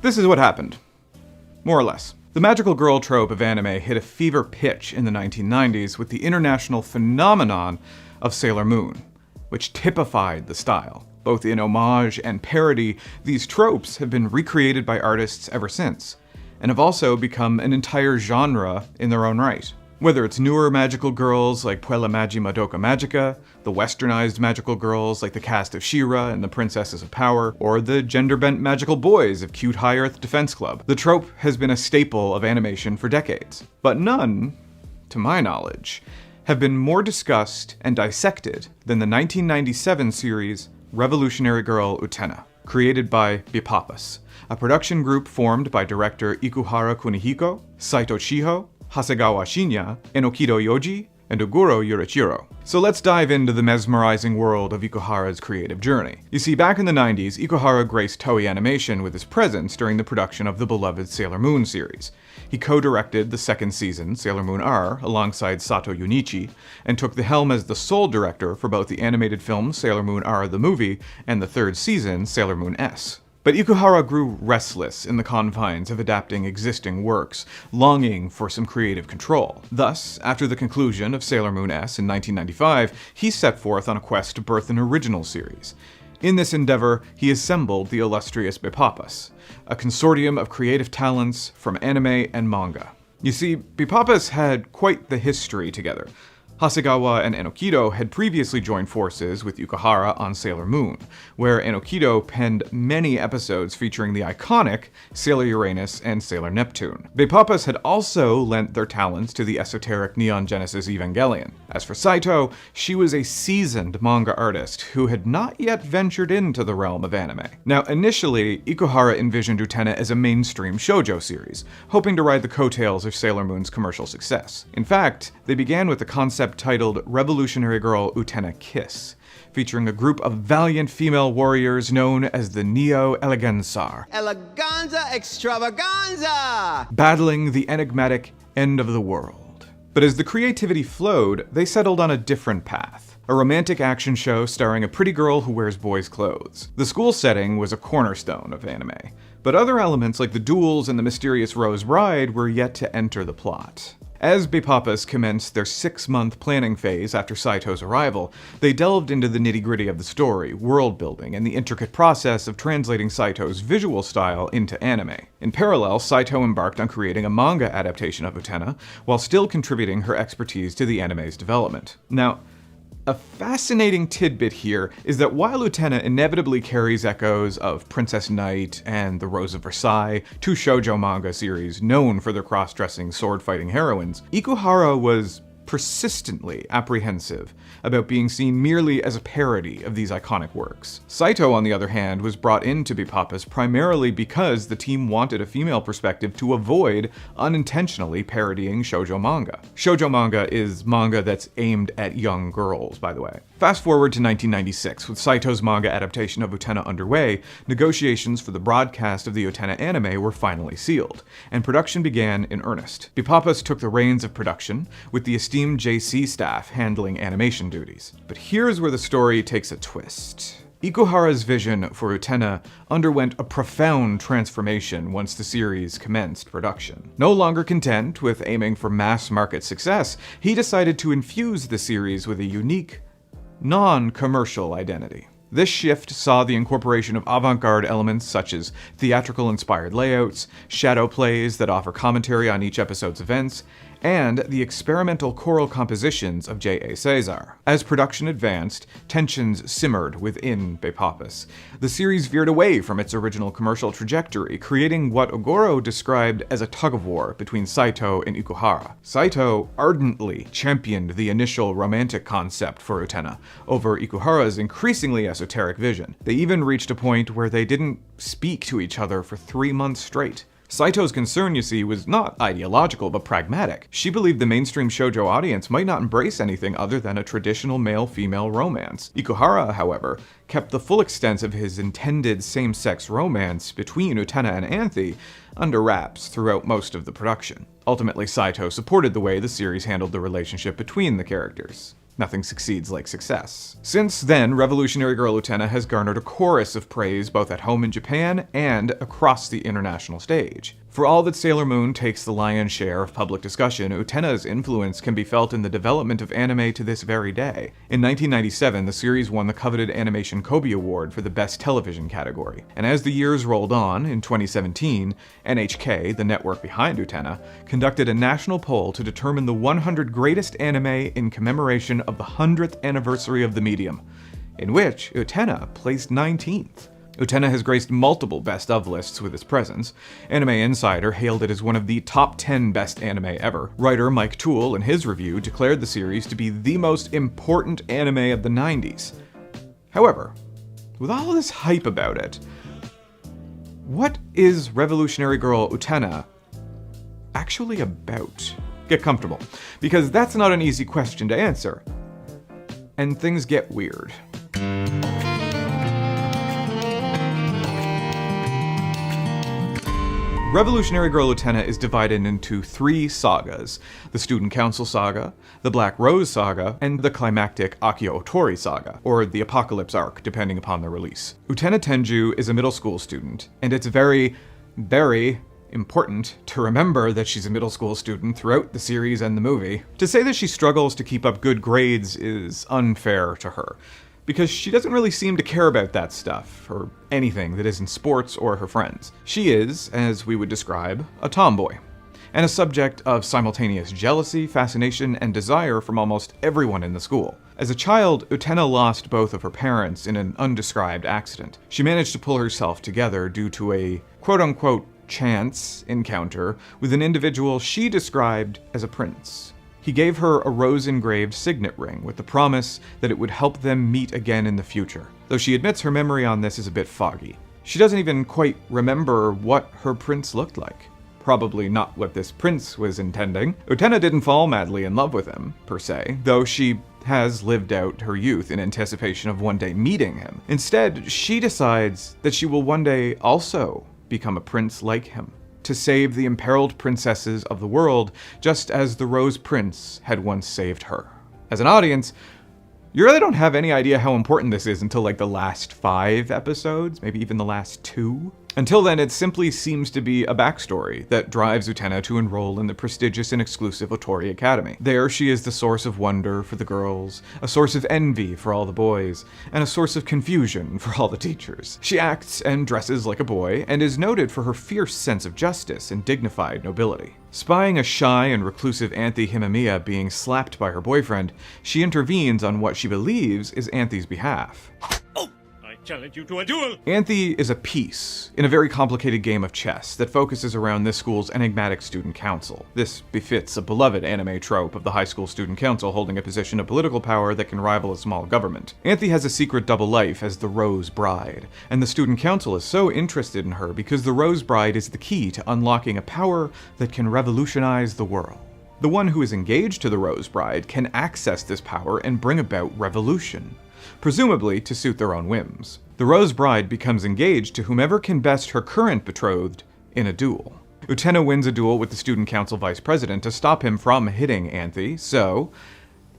This is what happened. More or less. The magical girl trope of anime hit a fever pitch in the 1990s with the international phenomenon of Sailor Moon, which typified the style. Both in homage and parody, these tropes have been recreated by artists ever since, and have also become an entire genre in their own right. Whether it's newer magical girls like Puella Magi Madoka Magica, the westernized magical girls like the cast of She-Ra and the Princesses of Power, or the gender-bent magical boys of Cute High Earth Defense Club, the trope has been a staple of animation for decades. But none, to my knowledge, have been more discussed and dissected than the 1997 series Revolutionary Girl Utena, created by Bipapas, a production group formed by director Ikuhara Kunihiko, Saito Chiho, Hasegawa Shinya, Enokido Yoji, and Oguro Yurichiro. So let's dive into the mesmerizing world of Ikuhara's creative journey. You see, back in the 90s, Ikuhara graced Toei Animation with his presence during the production of the beloved Sailor Moon series. He co-directed the second season, Sailor Moon R, alongside Sato Yunichi, and took the helm as the sole director for both the animated film Sailor Moon R the movie and the third season, Sailor Moon S. But Ikuhara grew restless in the confines of adapting existing works, longing for some creative control. Thus, after the conclusion of Sailor Moon S in 1995, he set forth on a quest to birth an original series. In this endeavor, he assembled the illustrious Bipapas, a consortium of creative talents from anime and manga. You see, Bipapas had quite the history together. Hasegawa and Enokido had previously joined forces with Ikuhara on Sailor Moon, where Enokido penned many episodes featuring the iconic Sailor Uranus and Sailor Neptune. Bipapas had also lent their talents to the esoteric Neon Genesis Evangelion. As for Saito, she was a seasoned manga artist who had not yet ventured into the realm of anime. Now, initially, Ikuhara envisioned Utena as a mainstream shoujo series, hoping to ride the coattails of Sailor Moon's commercial success. In fact, they began with the concept titled Revolutionary Girl Utena Kiss, featuring a group of valiant female warriors known as the Neo Eleganzar. Eleganza extravaganza! Battling the enigmatic end of the world. But as the creativity flowed, they settled on a different path. A romantic action show starring a pretty girl who wears boys' clothes. The school setting was a cornerstone of anime, but other elements like the duels and the mysterious Rose Bride were yet to enter the plot. As Bipapas commenced their 6-month planning phase after Saito's arrival, they delved into the nitty-gritty of the story, world building, and the intricate process of translating Saito's visual style into anime. In parallel, Saito embarked on creating a manga adaptation of Utena, while still contributing her expertise to the anime's development. Now, a fascinating tidbit here is that while Utena inevitably carries echoes of Princess Knight and The Rose of Versailles, two shoujo manga series known for their cross-dressing sword-fighting heroines, Ikuhara was persistently apprehensive about being seen merely as a parody of these iconic works. Saito, on the other hand, was brought into Bipapas primarily because the team wanted a female perspective to avoid unintentionally parodying shoujo manga. Shoujo manga is manga that's aimed at young girls, by the way. Fast forward to 1996, with Saito's manga adaptation of Utena underway, negotiations for the broadcast of the Utena anime were finally sealed, and production began in earnest. Bipapas took the reins of production, with the esteemed JC staff handling animation duties. But here's where the story takes a twist. Ikuhara's vision for Utena underwent a profound transformation once the series commenced production. No longer content with aiming for mass market success, he decided to infuse the series with a unique, non-commercial identity. This shift saw the incorporation of avant-garde elements such as theatrical-inspired layouts, shadow plays that offer commentary on each episode's events, and the experimental choral compositions of J.A. Cesar. As production advanced, tensions simmered within Bipapas. The series veered away from its original commercial trajectory, creating what Oguro described as a tug-of-war between Saito and Ikuhara. Saito ardently championed the initial romantic concept for Utena over Ikuhara's increasingly esoteric vision. They even reached a point where they didn't speak to each other for 3 months straight. Saito's concern, you see, was not ideological, but pragmatic. She believed the mainstream shoujo audience might not embrace anything other than a traditional male-female romance. Ikuhara, however, kept the full extent of his intended same-sex romance between Utena and Anthe under wraps throughout most of the production. Ultimately, Saito supported the way the series handled the relationship between the characters. Nothing succeeds like success. Since then, Revolutionary Girl Utena has garnered a chorus of praise both at home in Japan and across the international stage. For all that Sailor Moon takes the lion's share of public discussion, Utena's influence can be felt in the development of anime to this very day. In 1997, the series won the coveted Animation Kobe Award for the Best Television category. And as the years rolled on, in 2017, NHK, the network behind Utena, conducted a national poll to determine the 100 greatest anime in commemoration of the 100th anniversary of the medium, in which Utena placed 19th. Utena has graced multiple best of lists with its presence. Anime Insider hailed it as one of the top 10 best anime ever. Writer Mike Toole, in his review, declared the series to be the most important anime of the 90s. However, with all this hype about it, what is Revolutionary Girl Utena actually about? Get comfortable, because that's not an easy question to answer. And things get weird. Revolutionary Girl Utena is divided into 3 sagas: the Student Council Saga, the Black Rose Saga, and the climactic Akio Otori Saga, or the Apocalypse Arc, depending upon the release. Utena Tenju is a middle school student, and it's very, very important to remember that she's a middle school student throughout the series and the movie. To say that she struggles to keep up good grades is unfair to her, because she doesn't really seem to care about that stuff, or anything that isn't sports or her friends. She is, as we would describe, a tomboy, and a subject of simultaneous jealousy, fascination, and desire from almost everyone in the school. As a child, Utena lost both of her parents in an undescribed accident. She managed to pull herself together due to a quote-unquote chance encounter with an individual she described as a prince. He gave her a rose-engraved signet ring with the promise that it would help them meet again in the future, though she admits her memory on this is a bit foggy. She doesn't even quite remember what her prince looked like. Probably not what this prince was intending. Utena didn't fall madly in love with him, per se, though she has lived out her youth in anticipation of one day meeting him. Instead, she decides that she will one day also become a prince like him, to save the imperiled princesses of the world, just as the Rose Prince had once saved her. As an audience, you really don't have any idea how important this is until like the last 5 episodes, maybe even the last 2. Until then, it simply seems to be a backstory that drives Utena to enroll in the prestigious and exclusive Otori Academy. There, she is the source of wonder for the girls, a source of envy for all the boys, and a source of confusion for all the teachers. She acts and dresses like a boy, and is noted for her fierce sense of justice and dignified nobility. Spying a shy and reclusive Anthy Himamiya being slapped by her boyfriend, she intervenes on what she believes is Anthy's behalf. Challenge you to a duel! Anthy is a piece in a very complicated game of chess that focuses around this school's enigmatic student council. This befits a beloved anime trope of the high school student council holding a position of political power that can rival a small government. Anthy has a secret double life as the Rose Bride, and the student council is so interested in her because the Rose Bride is the key to unlocking a power that can revolutionize the world. The one who is engaged to the Rose Bride can access this power and bring about revolution, presumably to suit their own whims. The Rose Bride becomes engaged to whomever can best her current betrothed in a duel. Utena wins a duel with the student council vice president to stop him from hitting Anthy, so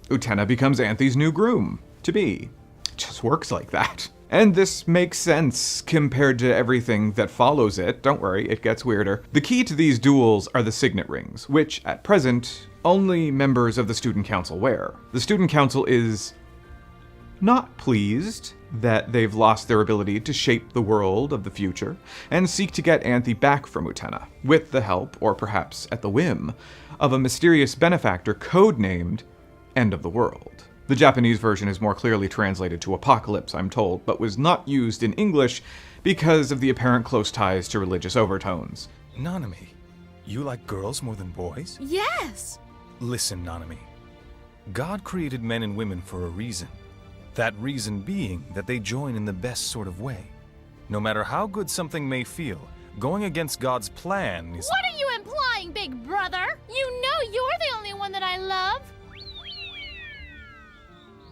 Utena becomes Anthy's new groom-to-be. It just works like that. And this makes sense compared to everything that follows it. Don't worry, it gets weirder. The key to these duels are the signet rings, which, at present, only members of the student council wear. The student council is not pleased that they've lost their ability to shape the world of the future, and seek to get Anthy back from Utena, with the help, or perhaps at the whim, of a mysterious benefactor codenamed End of the World. The Japanese version is more clearly translated to Apocalypse, I'm told, but was not used in English because of the apparent close ties to religious overtones. Nanami, you like girls more than boys? Yes! Listen, Nanami. God created men and women for a reason. That reason being that they join in the best sort of way. No matter how good something may feel, going against God's plan is— What are you implying, big brother? You know you're the only one that I love.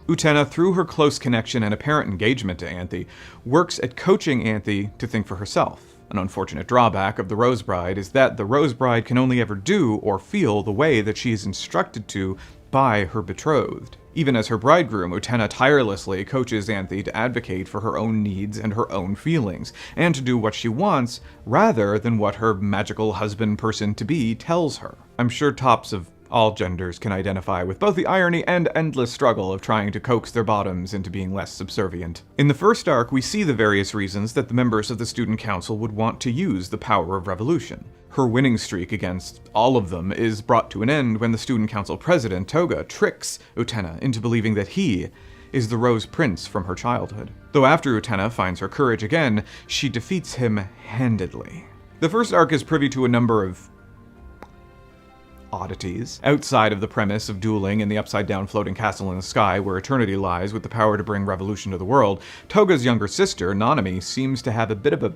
Utena, through her close connection and apparent engagement to Anthy, works at coaching Anthy to think for herself, An unfortunate drawback of the Rose Bride is that the Rose Bride can only ever do or feel the way that she is instructed to by her betrothed. Even as her bridegroom, Utena tirelessly coaches Anthe to advocate for her own needs and her own feelings, and to do what she wants rather than what her magical husband person-to-be tells her. I'm sure tops of all genders can identify with both the irony and endless struggle of trying to coax their bottoms into being less subservient. In the first arc, we see the various reasons that the members of the Student Council would want to use the power of revolution. Her winning streak against all of them is brought to an end when the Student Council president, Toga, tricks Utena into believing that he is the Rose Prince from her childhood. Though after Utena finds her courage again, she defeats him handedly. The first arc is privy to a number of oddities. Outside of the premise of dueling in the upside-down floating castle in the sky where eternity lies with the power to bring revolution to the world, Toga's younger sister, Nanami, seems to have a bit of a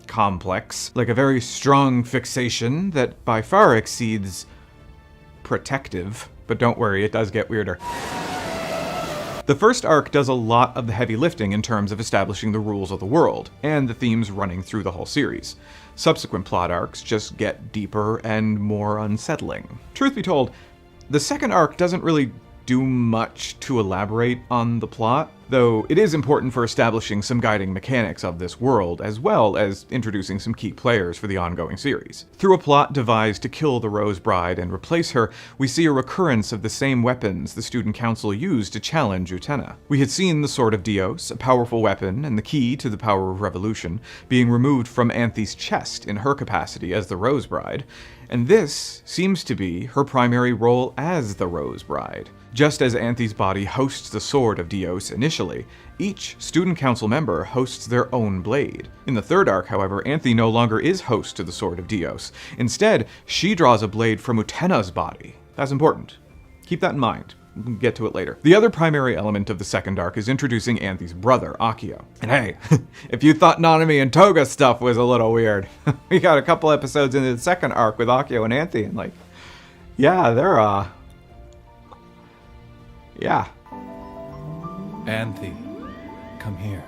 complex, like a very strong fixation that by far exceeds protective. But don't worry, it does get weirder. The first arc does a lot of the heavy lifting in terms of establishing the rules of the world, and the themes running through the whole series. Subsequent plot arcs just get deeper and more unsettling. Truth be told, the second arc doesn't really do much to elaborate on the plot, though it is important for establishing some guiding mechanics of this world, as well as introducing some key players for the ongoing series. Through a plot devised to kill the Rose Bride and replace her, we see a recurrence of the same weapons the Student Council used to challenge Utena. We had seen the Sword of Dios, a powerful weapon and the key to the power of revolution, being removed from Anthe's chest in her capacity as the Rose Bride, and this seems to be her primary role as the Rose Bride. Just as Anthe's body hosts the Sword of Dios initially, each Student Council member hosts their own blade. In the third arc, however, Anthe no longer is host to the Sword of Dios. Instead, she draws a blade from Utena's body. That's important. Keep that in mind. We can get to it later. The other primary element of the second arc is introducing Anthe's brother, Akio. And hey, if you thought Nanami and Toga stuff was a little weird, we got a couple episodes into the second arc with Akio and Anthe, and yeah, they're, yeah. Anthe, come here.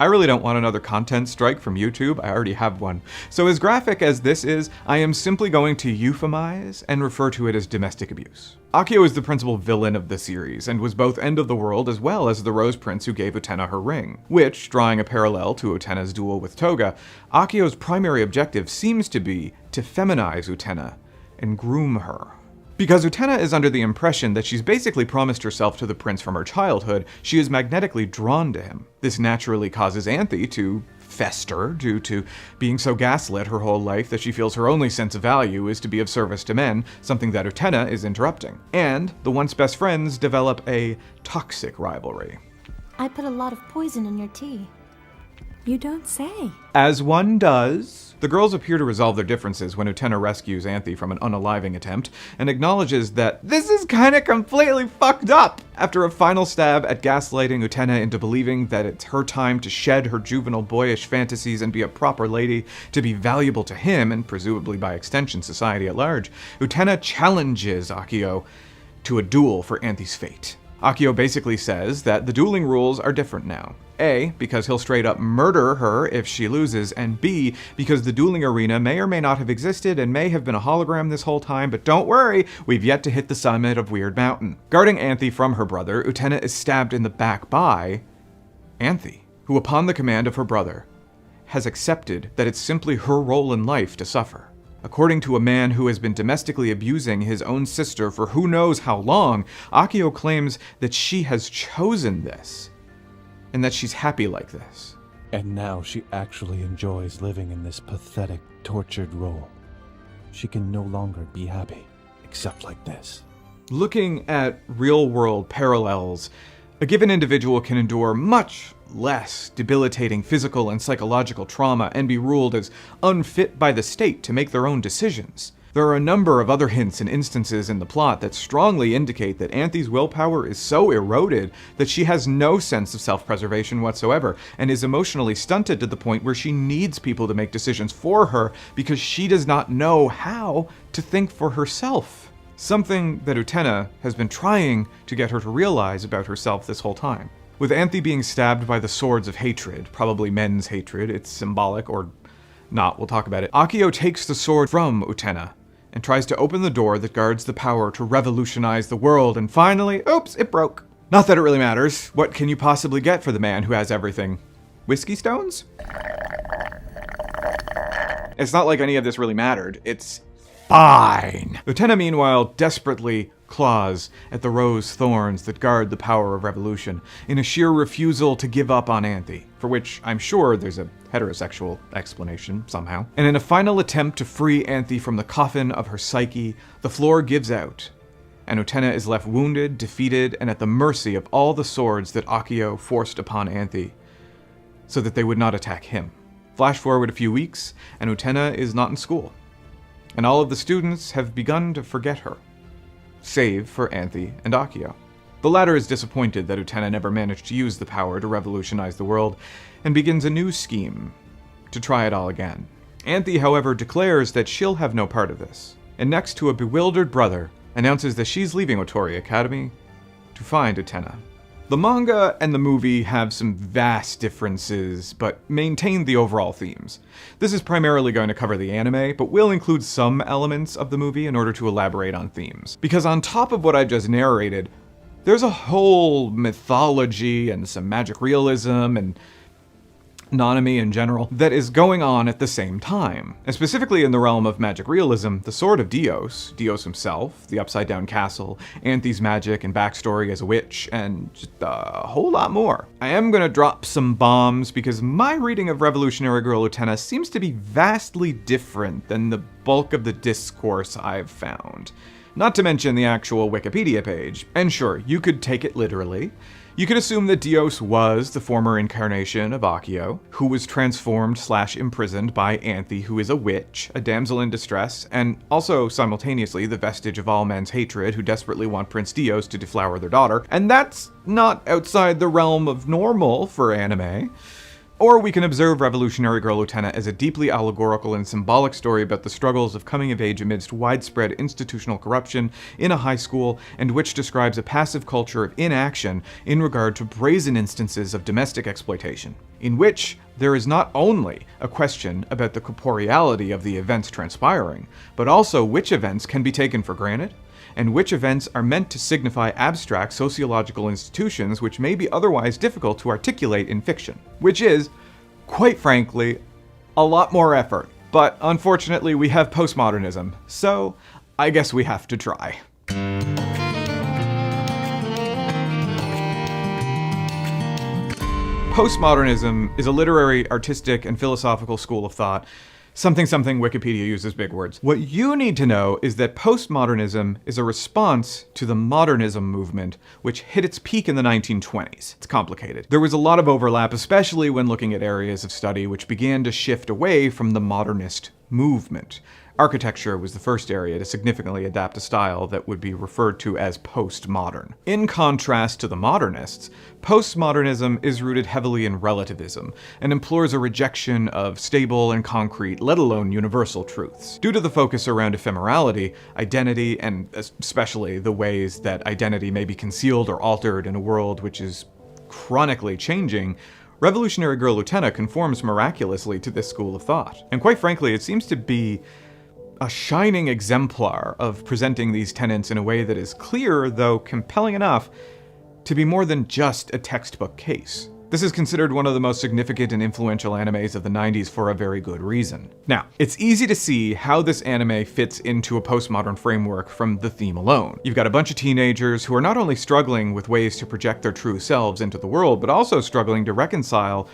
I really don't want another content strike from YouTube, I already have one. So as graphic as this is, I am simply going to euphemize and refer to it as domestic abuse. Akio is the principal villain of the series, and was both end of the world as well as the Rose Prince who gave Utena her ring. Which, drawing a parallel to Utena's duel with Toga, Akio's primary objective seems to be to feminize Utena and groom her. Because Utena is under the impression that she's basically promised herself to the prince from her childhood, she is magnetically drawn to him. This naturally causes Anthe to fester due to being so gaslit her whole life that she feels her only sense of value is to be of service to men, something that Utena is interrupting. And the once best friends develop a toxic rivalry. I put a lot of poison in your tea. You don't say. As one does. The girls appear to resolve their differences when Utena rescues Anthe from an unaliving attempt, and acknowledges that this is kinda completely fucked up! After a final stab at gaslighting Utena into believing that it's her time to shed her juvenile boyish fantasies and be a proper lady, to be valuable to him, and presumably by extension society at large, Utena challenges Akio to a duel for Anthe's fate. Akio basically says that the dueling rules are different now. A, because he'll straight up murder her if she loses, and B, because the dueling arena may or may not have existed and may have been a hologram this whole time, but don't worry, we've yet to hit the summit of Weird Mountain. Guarding Anthe from her brother, Utena is stabbed in the back by Anthe, who upon the command of her brother, has accepted that it's simply her role in life to suffer. According to a man who has been domestically abusing his own sister for who knows how long, Akio claims that she has chosen this, and that she's happy like this. And now she actually enjoys living in this pathetic, tortured role. She can no longer be happy, except like this. Looking at real-world parallels, a given individual can endure much less debilitating physical and psychological trauma and be ruled as unfit by the state to make their own decisions. There are a number of other hints and instances in the plot that strongly indicate that Anthe's willpower is so eroded that she has no sense of self-preservation whatsoever, and is emotionally stunted to the point where she needs people to make decisions for her because she does not know how to think for herself. something that Utena has been trying to get her to realize about herself this whole time. With Anthe being stabbed by the swords of hatred, probably men's hatred, it's symbolic, or not, we'll talk about it, Akio takes the sword from Utena and tries to open the door that guards the power to revolutionize the world, and finally, oops, it broke. Not that it really matters. What can you possibly get for the man who has everything? Whiskey stones? It's not like any of this really mattered. It's fine. Utena, meanwhile, desperately claws at the rose thorns that guard the power of revolution in a sheer refusal to give up on Anthe, for which I'm sure there's a heterosexual explanation somehow. And in a final attempt to free Anthe from the coffin of her psyche, the floor gives out, and Utena is left wounded, defeated, and at the mercy of all the swords that Akio forced upon Anthe, so that they would not attack him. Flash forward a few weeks, and Utena is not in school, and all of the students have begun to forget her, save for Anthe and Akio. The latter is disappointed that Utena never managed to use the power to revolutionize the world, and begins a new scheme to try it all again. Anthe, however, declares that she'll have no part of this, and next to a bewildered brother, announces that she's leaving Otori Academy to find Utena. The manga and the movie have some vast differences, but maintain the overall themes. This is primarily going to cover the anime, but will include some elements of the movie in order to elaborate on themes. Because on top of what I just narrated, there's a whole mythology and some magic realism and nonomy in general that is going on at the same time. And specifically in the realm of magic realism, the Sword of Dios, Dios himself, the Upside Down Castle, Anthe's magic and backstory as a witch, and just a whole lot more. I am gonna drop some bombs because my reading of Revolutionary Girl Utena seems to be vastly different than the bulk of the discourse I've found. Not to mention the actual Wikipedia page. And sure, you could take it literally. You could assume that Dios was the former incarnation of Akio, who was transformed/imprisoned by Anthe, who is a witch, a damsel in distress, and also simultaneously the vestige of all men's hatred who desperately want Prince Dios to deflower their daughter. And that's not outside the realm of normal for anime. Or we can observe Revolutionary Girl Utena as a deeply allegorical and symbolic story about the struggles of coming of age amidst widespread institutional corruption in a high school, and which describes a passive culture of inaction in regard to brazen instances of domestic exploitation, in which there is not only a question about the corporeality of the events transpiring, but also which events can be taken for granted, and which events are meant to signify abstract sociological institutions which may be otherwise difficult to articulate in fiction. Which is, quite frankly, a lot more effort. But unfortunately we have postmodernism, so I guess we have to try. Postmodernism is a literary, artistic, and philosophical school of thought. Something Wikipedia uses big words. What you need to know is that postmodernism is a response to the modernism movement, which hit its peak in the 1920s. It's complicated. There was a lot of overlap, especially when looking at areas of study which began to shift away from the modernist movement. Architecture was the first area to significantly adapt a style that would be referred to as postmodern. In contrast to the modernists, postmodernism is rooted heavily in relativism and implores a rejection of stable and concrete, let alone universal truths. Due to the focus around ephemerality, identity, and especially the ways that identity may be concealed or altered in a world which is chronically changing, Revolutionary Girl Utena conforms miraculously to this school of thought. And quite frankly, it seems to be a shining exemplar of presenting these tenets in a way that is clear, though compelling enough, to be more than just a textbook case. This is considered one of the most significant and influential animes of the 90s for a very good reason. Now, it's easy to see how this anime fits into a postmodern framework from the theme alone. You've got a bunch of teenagers who are not only struggling with ways to project their true selves into the world, but also struggling to reconcile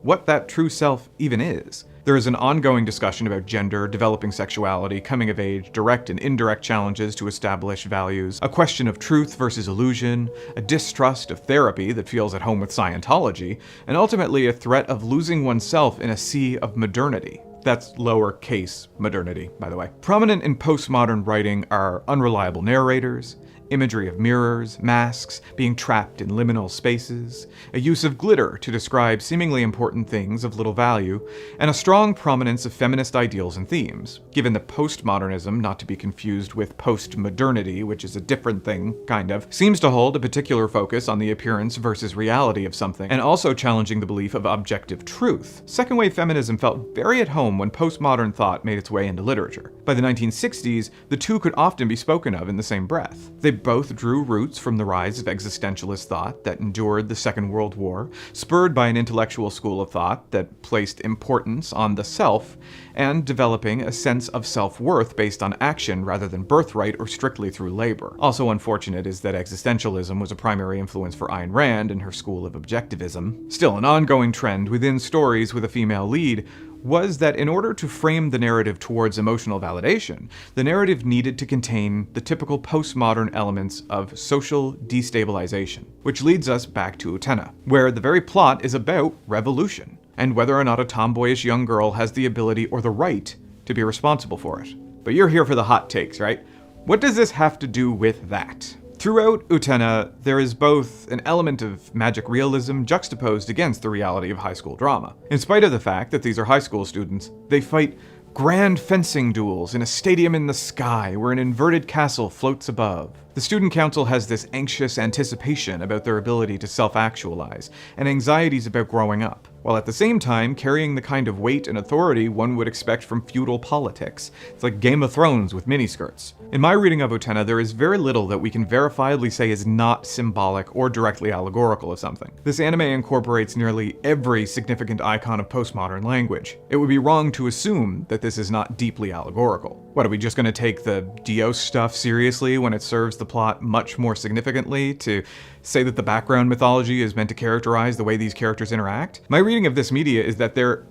what that true self even is. There is an ongoing discussion about gender, developing sexuality, coming of age, direct and indirect challenges to established values, a question of truth versus illusion, a distrust of therapy that feels at home with Scientology, and ultimately a threat of losing oneself in a sea of modernity. That's lowercase modernity, by the way. Prominent in postmodern writing are unreliable narrators, imagery of mirrors, masks, being trapped in liminal spaces, a use of glitter to describe seemingly important things of little value, and a strong prominence of feminist ideals and themes, given that postmodernism, not to be confused with postmodernity, which is a different thing, kind of, seems to hold a particular focus on the appearance versus reality of something, and also challenging the belief of objective truth. Second-wave feminism felt very at home when postmodern thought made its way into literature. By the 1960s, the two could often be spoken of in the same breath. They both drew roots from the rise of existentialist thought that endured the Second World War, spurred by an intellectual school of thought that placed importance on the self, and developing a sense of self-worth based on action rather than birthright or strictly through labor. Also unfortunate is that existentialism was a primary influence for Ayn Rand and her school of objectivism. Still, an ongoing trend within stories with a female lead was that in order to frame the narrative towards emotional validation, the narrative needed to contain the typical postmodern elements of social destabilization, which leads us back to Utena, where the very plot is about revolution, and whether or not a tomboyish young girl has the ability or the right to be responsible for it. But you're here for the hot takes, right? What does this have to do with that? Throughout Utena, there is both an element of magic realism juxtaposed against the reality of high school drama. In spite of the fact that these are high school students, they fight grand fencing duels in a stadium in the sky where an inverted castle floats above. The student council has this anxious anticipation about their ability to self-actualize, and anxieties about growing up, while at the same time carrying the kind of weight and authority one would expect from feudal politics. It's like Game of Thrones with miniskirts. In my reading of Utena, there is very little that we can verifiably say is not symbolic or directly allegorical of something. This anime incorporates nearly every significant icon of postmodern language. It would be wrong to assume that this is not deeply allegorical. What, are we just going to take the Dios stuff seriously when it serves the plot much more significantly, to say that the background mythology is meant to characterize the way these characters interact? My reading of this media is that there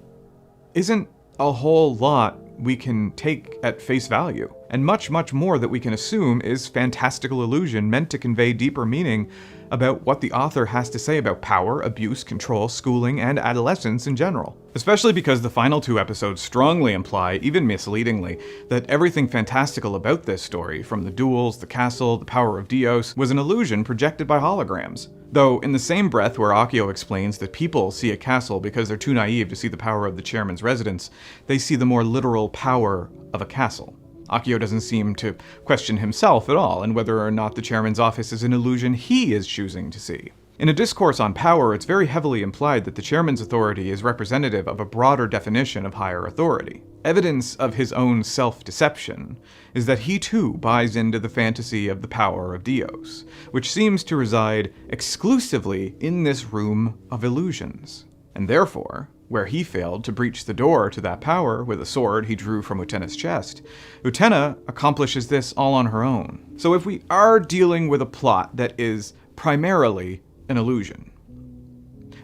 isn't a whole lot we can take at face value, and much more that we can assume is fantastical illusion meant to convey deeper meaning about what the author has to say about power, abuse, control, schooling, and adolescence in general. Especially because the final two episodes strongly imply, even misleadingly, that everything fantastical about this story, from the duels, the castle, the power of Dios, was an illusion projected by holograms. Though, in the same breath where Akio explains that people see a castle because they're too naive to see the power of the chairman's residence, they see the more literal power of a castle. Akio doesn't seem to question himself at all, and whether or not the chairman's office is an illusion he is choosing to see. In a discourse on power, it's very heavily implied that the chairman's authority is representative of a broader definition of higher authority. Evidence of his own self-deception is that he too buys into the fantasy of the power of Dios, which seems to reside exclusively in this room of illusions. And therefore, where he failed to breach the door to that power with a sword he drew from Utena's chest, Utena accomplishes this all on her own. So if we are dealing with a plot that is primarily an illusion,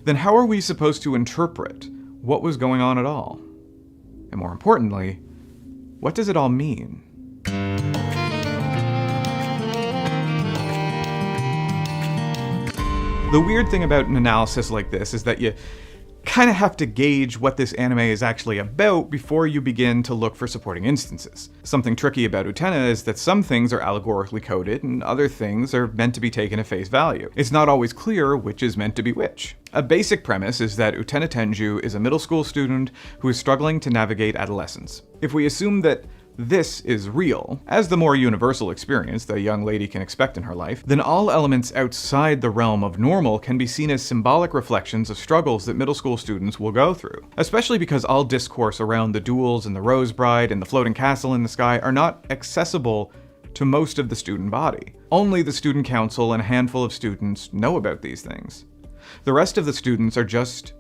then how are we supposed to interpret what was going on at all? And more importantly, what does it all mean? The weird thing about an analysis like this is that you kind of have to gauge what this anime is actually about before you begin to look for supporting instances. Something tricky about Utena is that some things are allegorically coded and other things are meant to be taken at face value. It's not always clear which is meant to be which. A basic premise is that Utena Tenju is a middle school student who is struggling to navigate adolescence. If we assume that this is real, as the more universal experience the young lady can expect in her life, then all elements outside the realm of normal can be seen as symbolic reflections of struggles that middle school students will go through. Especially because all discourse around the duels and the Rose Bride and the floating castle in the sky are not accessible to most of the student body. Only the student council and a handful of students know about these things. The rest of the students are just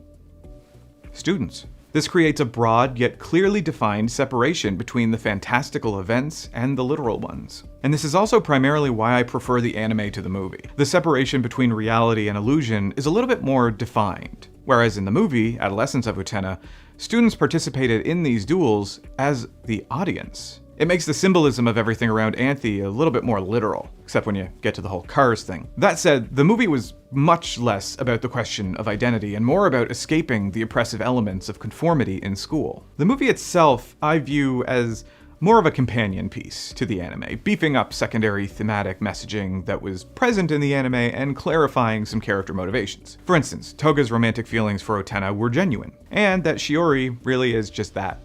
students. This creates a broad yet clearly defined separation between the fantastical events and the literal ones. And this is also primarily why I prefer the anime to the movie. The separation between reality and illusion is a little bit more defined. Whereas in the movie, Adolescence of Utena, students participated in these duels as the audience. It makes the symbolism of everything around Anthe a little bit more literal, except when you get to the whole cars thing. That said, the movie was much less about the question of identity and more about escaping the oppressive elements of conformity in school. The movie itself I view as more of a companion piece to the anime, beefing up secondary thematic messaging that was present in the anime and clarifying some character motivations. For instance, Toga's romantic feelings for Utena were genuine, and that Shiori really is just that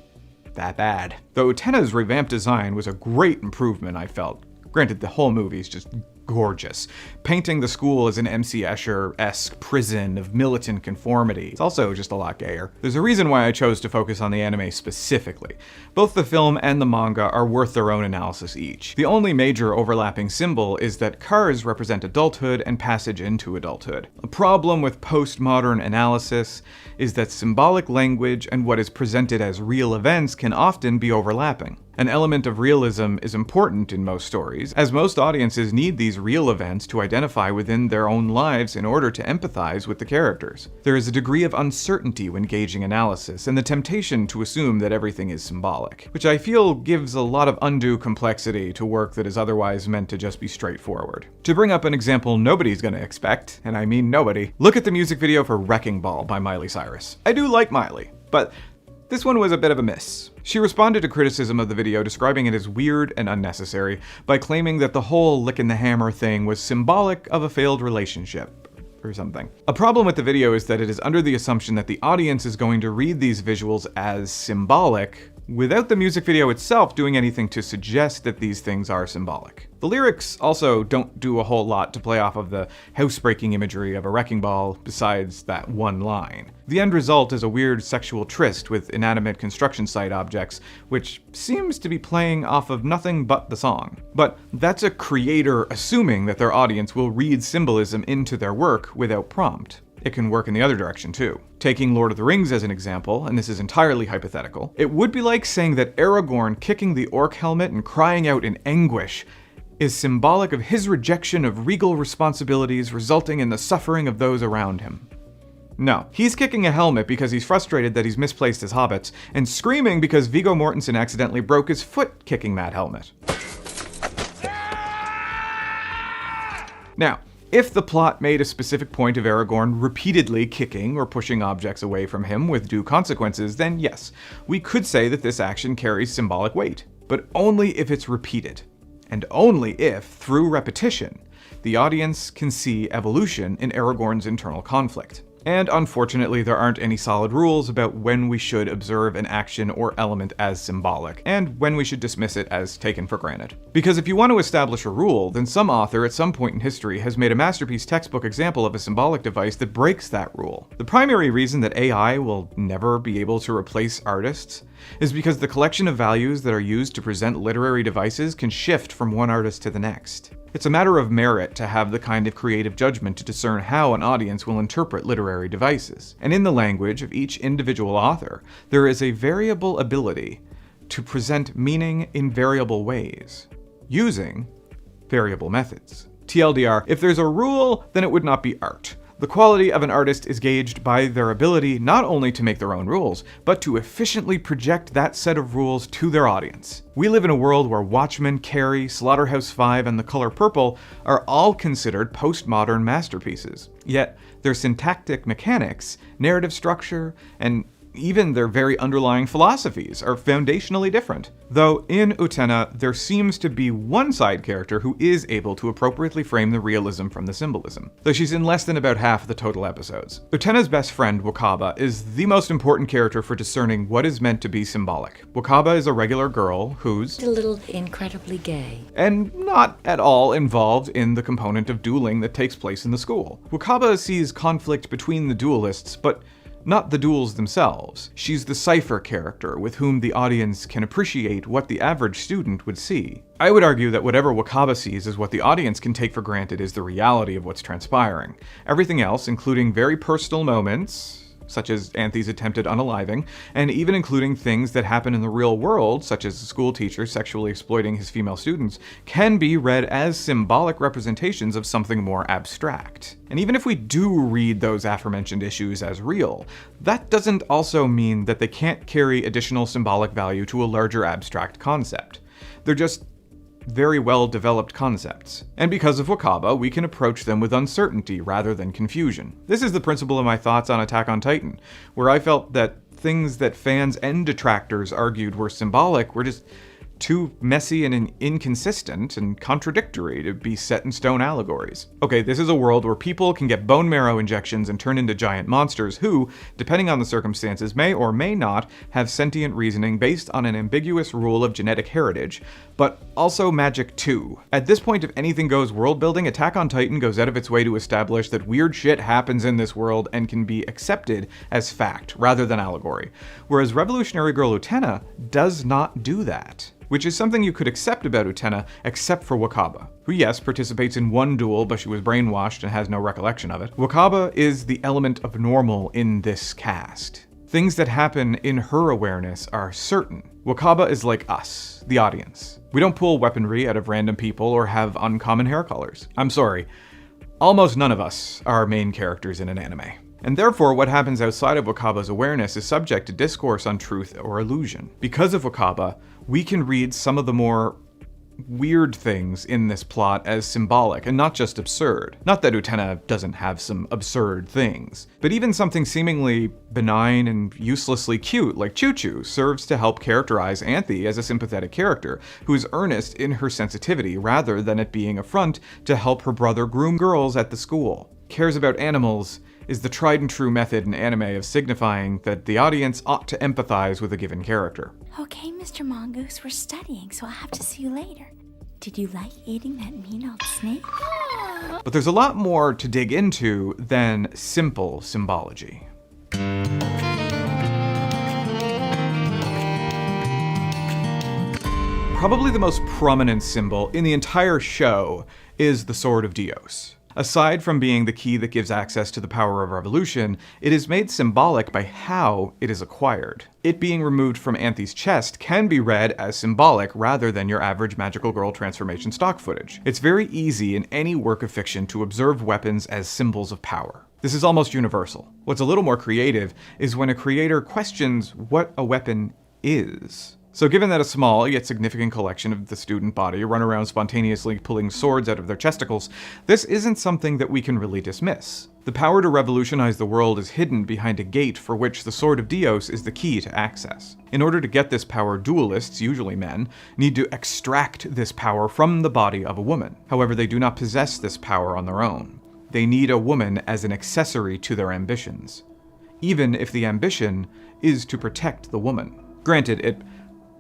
bad. Though Utena's revamped design was a great improvement, I felt. Granted, the whole movie is just gorgeous, painting the school as an MC Escher-esque prison of militant conformity. It's also just a lot gayer. There's a reason why I chose to focus on the anime specifically. Both the film and the manga are worth their own analysis each. The only major overlapping symbol is that cars represent adulthood and passage into adulthood. A problem with postmodern analysis is that symbolic language and what is presented as real events can often be overlapping. An element of realism is important in most stories, as most audiences need these real events to identify within their own lives in order to empathize with the characters. There is a degree of uncertainty when gauging analysis, and the temptation to assume that everything is symbolic, which I feel gives a lot of undue complexity to work that is otherwise meant to just be straightforward. To bring up an example nobody's gonna expect, and I mean nobody, look at the music video for Wrecking Ball by Miley Cyrus. I do like Miley, but this one was a bit of a miss. She responded to criticism of the video, describing it as weird and unnecessary, by claiming that the whole licking the hammer thing was symbolic of a failed relationship, or something. A problem with the video is that it is under the assumption that the audience is going to read these visuals as symbolic, without the music video itself doing anything to suggest that these things are symbolic. The lyrics also don't do a whole lot to play off of the housebreaking imagery of a wrecking ball besides that one line. The end result is a weird sexual tryst with inanimate construction site objects, which seems to be playing off of nothing but the song. But that's a creator assuming that their audience will read symbolism into their work without prompt. It can work in the other direction too. Taking Lord of the Rings as an example, and this is entirely hypothetical, it would be like saying that Aragorn kicking the orc helmet and crying out in anguish is symbolic of his rejection of regal responsibilities resulting in the suffering of those around him. No, he's kicking a helmet because he's frustrated that he's misplaced his hobbits, and screaming because Viggo Mortensen accidentally broke his foot kicking that helmet. Now, if the plot made a specific point of Aragorn repeatedly kicking or pushing objects away from him with due consequences, then yes, we could say that this action carries symbolic weight, but only if it's repeated, and only if, through repetition, the audience can see evolution in Aragorn's internal conflict. And unfortunately, there aren't any solid rules about when we should observe an action or element as symbolic, and when we should dismiss it as taken for granted. Because if you want to establish a rule, then some author at some point in history has made a masterpiece textbook example of a symbolic device that breaks that rule. The primary reason that AI will never be able to replace artists is because the collection of values that are used to present literary devices can shift from one artist to the next. It's a matter of merit to have the kind of creative judgment to discern how an audience will interpret literary devices. And in the language of each individual author, there is a variable ability to present meaning in variable ways, using variable methods. TLDR, if there's a rule, then it would not be art. The quality of an artist is gauged by their ability not only to make their own rules, but to efficiently project that set of rules to their audience. We live in a world where Watchmen, Carrie, Slaughterhouse-5, and The Color Purple are all considered postmodern masterpieces. Yet, their syntactic mechanics, narrative structure, and even their very underlying philosophies are foundationally different. Though in Utena, there seems to be one side character who is able to appropriately frame the realism from the symbolism, though she's in less than about half the total episodes. Utena's best friend, Wakaba, is the most important character for discerning what is meant to be symbolic. Wakaba is a regular girl who's a little incredibly gay, and not at all involved in the component of dueling that takes place in the school. Wakaba sees conflict between the duelists, but not the duels themselves. She's the cipher character with whom the audience can appreciate what the average student would see. I would argue that whatever Wakaba sees is what the audience can take for granted is the reality of what's transpiring. Everything else, including very personal moments, such as Anthy's attempted unaliving, and even including things that happen in the real world, such as a school teacher sexually exploiting his female students, can be read as symbolic representations of something more abstract. And even if we do read those aforementioned issues as real, that doesn't also mean that they can't carry additional symbolic value to a larger abstract concept. They're just very well-developed concepts. And because of Wakaba, we can approach them with uncertainty rather than confusion. This is the principle of my thoughts on Attack on Titan, where I felt that things that fans and detractors argued were symbolic were just too messy and inconsistent and contradictory to be set in stone allegories. Okay, this is a world where people can get bone marrow injections and turn into giant monsters who, depending on the circumstances, may or may not have sentient reasoning based on an ambiguous rule of genetic heritage, but also magic too. At this point of anything goes world building, Attack on Titan goes out of its way to establish that weird shit happens in this world and can be accepted as fact rather than allegory, whereas Revolutionary Girl Utena does not do that. Which is something you could accept about Utena, except for Wakaba, who yes, participates in one duel, but she was brainwashed and has no recollection of it. Wakaba is the element of normal in this cast. Things that happen in her awareness are certain. Wakaba is like us, the audience. We don't pull weaponry out of random people or have uncommon hair colors. I'm sorry, almost none of us are main characters in an anime. And therefore, what happens outside of Wakaba's awareness is subject to discourse on truth or illusion. Because of Wakaba, we can read some of the more weird things in this plot as symbolic and not just absurd. Not that Utena doesn't have some absurd things, but even something seemingly benign and uselessly cute like Choo-Choo serves to help characterize Anthe as a sympathetic character who is earnest in her sensitivity rather than it being a front to help her brother groom girls at the school. Cares about animals is the tried and true method in anime of signifying that the audience ought to empathize with a given character. Okay, Mr. Mongoose, we're studying, so I'll have to see you later. Did you like eating that mean old snake? But there's a lot more to dig into than simple symbology. Probably the most prominent symbol in the entire show is the Sword of Dios. Aside from being the key that gives access to the power of revolution, it is made symbolic by how it is acquired. It being removed from Anthe's chest can be read as symbolic rather than your average magical girl transformation stock footage. It's very easy in any work of fiction to observe weapons as symbols of power. This is almost universal. What's a little more creative is when a creator questions what a weapon is. So given that a small yet significant collection of the student body run around spontaneously pulling swords out of their chesticles, this isn't something that we can really dismiss. The power to revolutionize the world is hidden behind a gate for which the Sword of Dios is the key to access. In order to get this power, duelists, usually men, need to extract this power from the body of a woman. However, they do not possess this power on their own. They need a woman as an accessory to their ambitions, even if the ambition is to protect the woman. Granted, it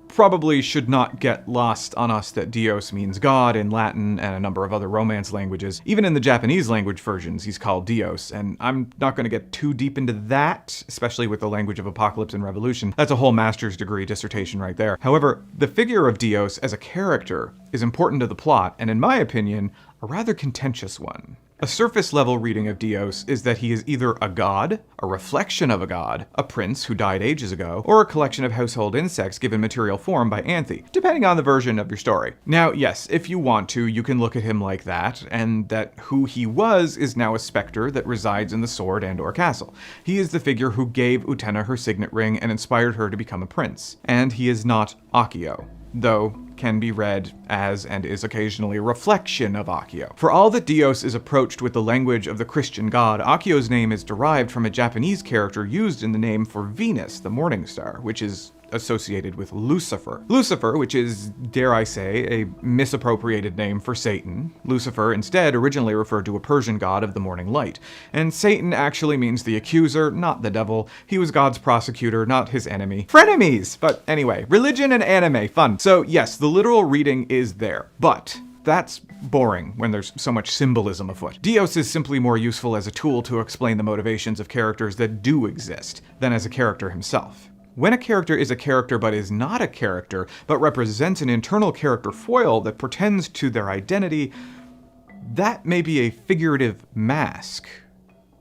probably should not get lost on us that Dios means God in Latin and a number of other Romance languages. Even in the Japanese language versions, he's called Dios, and I'm not going to get too deep into that, especially with the language of apocalypse and revolution. That's a whole master's degree dissertation right there. However, the figure of Dios as a character is important to the plot, and in my opinion, a rather contentious one. A surface-level reading of Dios is that he is either a god, a reflection of a god, a prince who died ages ago, or a collection of household insects given material form by Anthe, depending on the version of your story. Now, yes, if you want to, you can look at him like that, and that who he was is now a specter that resides in the sword and/or castle. He is the figure who gave Utena her signet ring and inspired her to become a prince. And he is not Akio, though can be read as and is occasionally a reflection of Akio. For all that Dios is approached with the language of the Christian god, Akio's name is derived from a Japanese character used in the name for Venus, the morning star, which is associated with Lucifer. Lucifer, which is, dare I say, a misappropriated name for Satan. Lucifer instead originally referred to a Persian god of the morning light. And Satan actually means the accuser, not the devil. He was God's prosecutor, not his enemy. Frenemies! But anyway, religion and anime, fun. So yes, the literal reading is there, but that's boring when there's so much symbolism afoot. Dios is simply more useful as a tool to explain the motivations of characters that do exist than as a character himself. When a character is a character but is not a character, but represents an internal character foil that pretends to their identity, that may be a figurative mask,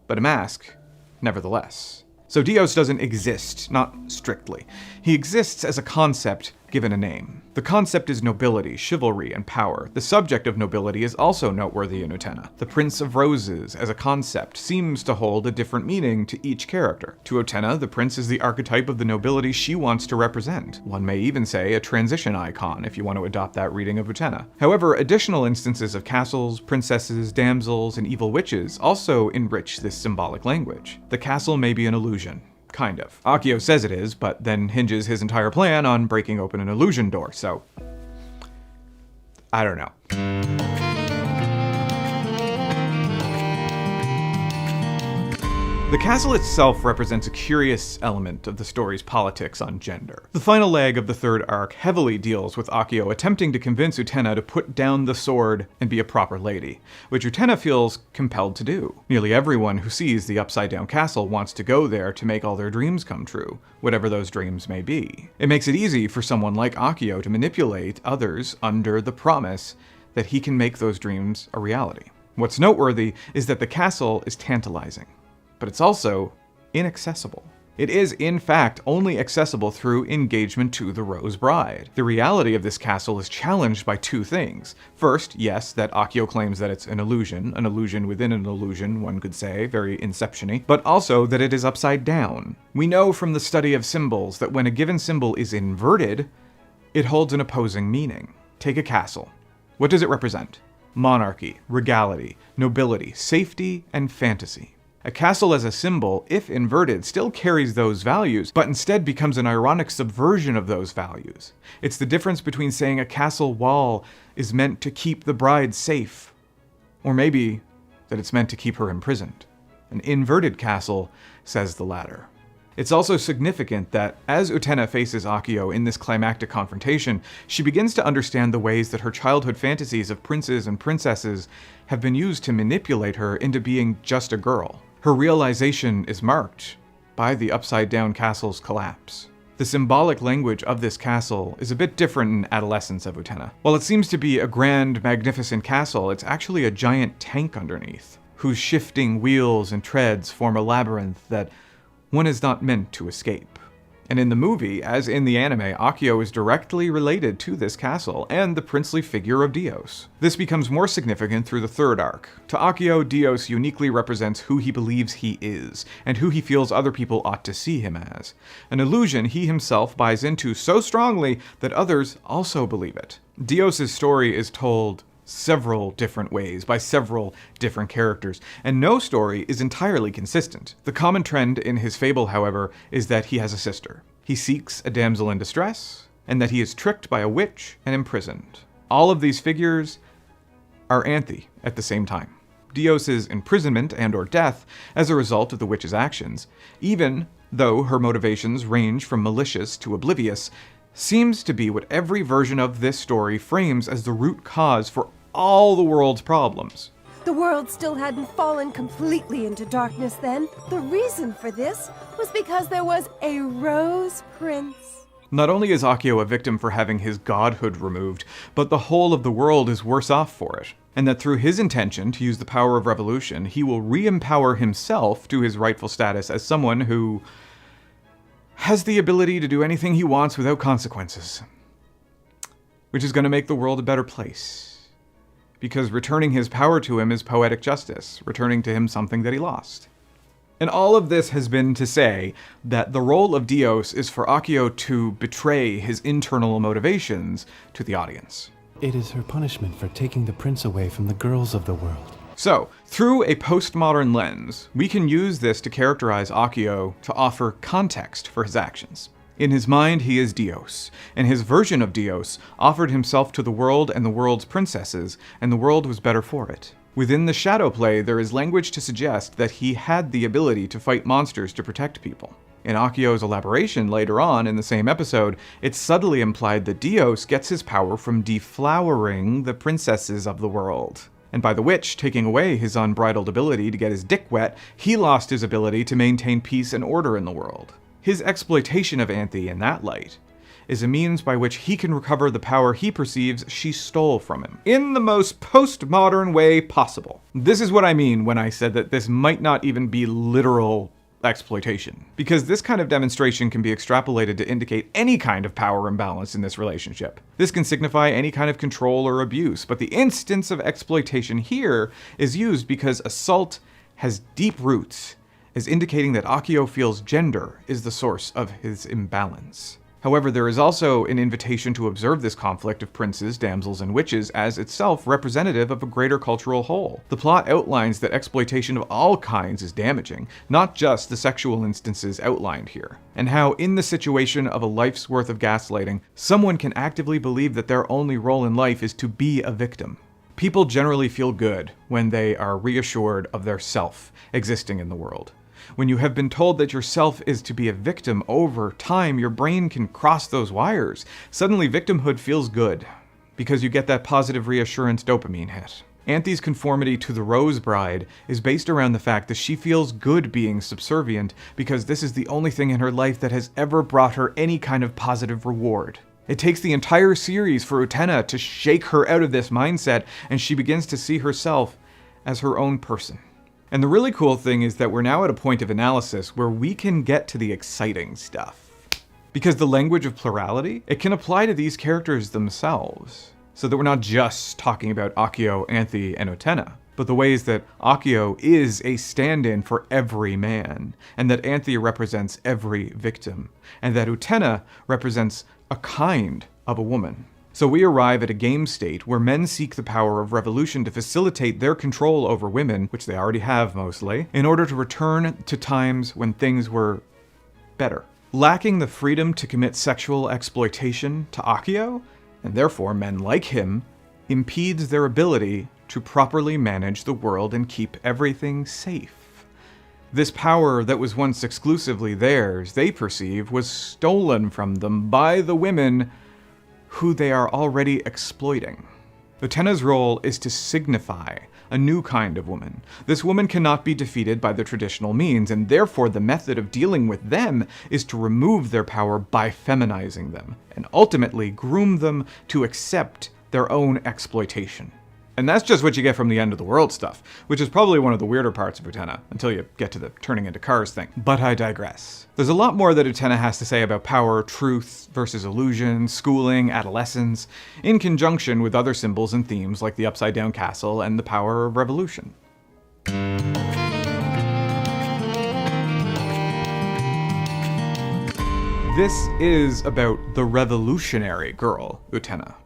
but a mask nevertheless. So Dios doesn't exist, not strictly. He exists as a concept given a name. The concept is nobility, chivalry, and power. The subject of nobility is also noteworthy in Utena. The Prince of Roses, as a concept, seems to hold a different meaning to each character. To Utena, the prince is the archetype of the nobility she wants to represent. One may even say a transition icon, if you want to adopt that reading of Utena. However, additional instances of castles, princesses, damsels, and evil witches also enrich this symbolic language. The castle may be an illusion. Kind of. Akio says it is, but then hinges his entire plan on breaking open an illusion door, so I don't know. The castle itself represents a curious element of the story's politics on gender. The final leg of the third arc heavily deals with Akio attempting to convince Utena to put down the sword and be a proper lady, which Utena feels compelled to do. Nearly everyone who sees the upside-down castle wants to go there to make all their dreams come true, whatever those dreams may be. It makes it easy for someone like Akio to manipulate others under the promise that he can make those dreams a reality. What's noteworthy is that the castle is tantalizing, but it's also inaccessible. It is, in fact, only accessible through engagement to the Rose Bride. The reality of this castle is challenged by two things. First, yes, that Akio claims that it's an illusion within an illusion, one could say, very Inception-y, but also that it is upside down. We know from the study of symbols that when a given symbol is inverted, it holds an opposing meaning. Take a castle. What does it represent? Monarchy, regality, nobility, safety, and fantasy. A castle as a symbol, if inverted, still carries those values, but instead becomes an ironic subversion of those values. It's the difference between saying a castle wall is meant to keep the bride safe, or maybe that it's meant to keep her imprisoned. An inverted castle says the latter. It's also significant that as Utena faces Akio in this climactic confrontation, she begins to understand the ways that her childhood fantasies of princes and princesses have been used to manipulate her into being just a girl. Her realization is marked by the upside-down castle's collapse. The symbolic language of this castle is a bit different in Adolescence of Utena. While it seems to be a grand, magnificent castle, it's actually a giant tank underneath, whose shifting wheels and treads form a labyrinth that one is not meant to escape. And in the movie, as in the anime, Akio is directly related to this castle and the princely figure of Dios. This becomes more significant through the third arc. To Akio, Dios uniquely represents who he believes he is, and who he feels other people ought to see him as. An illusion he himself buys into so strongly that others also believe it. Dios' story is told several different ways by several different characters, and no story is entirely consistent. The common trend in his fable, however, is that he has a sister. He seeks a damsel in distress, and that he is tricked by a witch and imprisoned. All of these figures are Anthe at the same time. Dios' imprisonment and or death as a result of the witch's actions, even though her motivations range from malicious to oblivious, seems to be what every version of this story frames as the root cause for all the world's problems. The world still hadn't fallen completely into darkness then. The reason for this was because there was a Rose Prince. Not only is Akio a victim for having his godhood removed, but the whole of the world is worse off for it. And that through his intention to use the power of revolution, he will re-empower himself to his rightful status as someone who has the ability to do anything he wants without consequences. Which is going to make the world a better place. Because returning his power to him is poetic justice, returning to him something that he lost. And all of this has been to say that the role of Dios is for Akio to betray his internal motivations to the audience. It is her punishment for taking the prince away from the girls of the world. So, through a postmodern lens, we can use this to characterize Akio to offer context for his actions. In his mind, he is Dios, and his version of Dios offered himself to the world and the world's princesses, and the world was better for it. Within the shadow play, there is language to suggest that he had the ability to fight monsters to protect people. In Akio's elaboration later on in the same episode, it's subtly implied that Dios gets his power from deflowering the princesses of the world. And by the witch taking away his unbridled ability to get his dick wet, he lost his ability to maintain peace and order in the world. His exploitation of Anthe in that light is a means by which he can recover the power he perceives she stole from him, in the most postmodern way possible. This is what I mean when I said that this might not even be literal exploitation, because this kind of demonstration can be extrapolated to indicate any kind of power imbalance in this relationship. This can signify any kind of control or abuse, but the instance of exploitation here is used because assault has deep roots, as indicating that Akio feels gender is the source of his imbalance. However, there is also an invitation to observe this conflict of princes, damsels, and witches as itself representative of a greater cultural whole. The plot outlines that exploitation of all kinds is damaging, not just the sexual instances outlined here, and how in the situation of a life's worth of gaslighting, someone can actively believe that their only role in life is to be a victim. People generally feel good when they are reassured of their self existing in the world. When you have been told that your self is to be a victim over time, your brain can cross those wires. Suddenly, victimhood feels good, because you get that positive reassurance dopamine hit. Anthe's conformity to the Rose Bride is based around the fact that she feels good being subservient because this is the only thing in her life that has ever brought her any kind of positive reward. It takes the entire series for Utena to shake her out of this mindset, and she begins to see herself as her own person. And the really cool thing is that we're now at a point of analysis where we can get to the exciting stuff. Because the language of plurality, it can apply to these characters themselves. So that we're not just talking about Akio, Anthe, and Utena, but the ways that Akio is a stand-in for every man, and that Anthe represents every victim, and that Utena represents a kind of a woman. So we arrive at a game state where men seek the power of revolution to facilitate their control over women, which they already have mostly, in order to return to times when things were better. Lacking the freedom to commit sexual exploitation to Akio, and therefore men like him, impedes their ability to properly manage the world and keep everything safe. This power that was once exclusively theirs, they perceive, was stolen from them by the women who they are already exploiting. Utena's role is to signify a new kind of woman. This woman cannot be defeated by the traditional means, and therefore the method of dealing with them is to remove their power by feminizing them, and ultimately groom them to accept their own exploitation. And that's just what you get from the end of the world stuff, which is probably one of the weirder parts of Utena, until you get to the turning into cars thing. But I digress. There's a lot more that Utena has to say about power, truth versus illusion, schooling, adolescence, in conjunction with other symbols and themes like the Upside Down Castle and the power of revolution. This is about the revolutionary girl, Utena,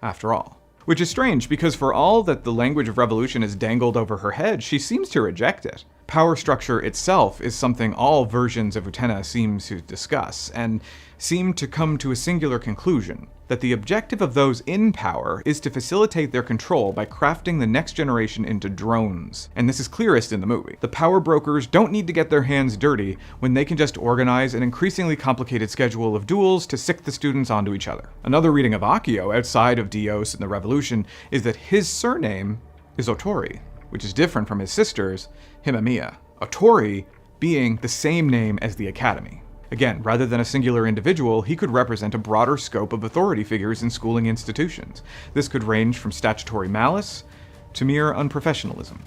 after all. Which is strange, because for all that the language of revolution is dangled over her head, she seems to reject it. Power structure itself is something all versions of Utena seem to discuss, and seem to come to a singular conclusion, that the objective of those in power is to facilitate their control by crafting the next generation into drones. And this is clearest in the movie. The power brokers don't need to get their hands dirty when they can just organize an increasingly complicated schedule of duels to sick the students onto each other. Another reading of Akio, outside of Dios and the Revolution, is that his surname is Otori, which is different from his sister's, Himamiya. Otori being the same name as the Academy. Again, rather than a singular individual, he could represent a broader scope of authority figures in schooling institutions. This could range from statutory malice to mere unprofessionalism.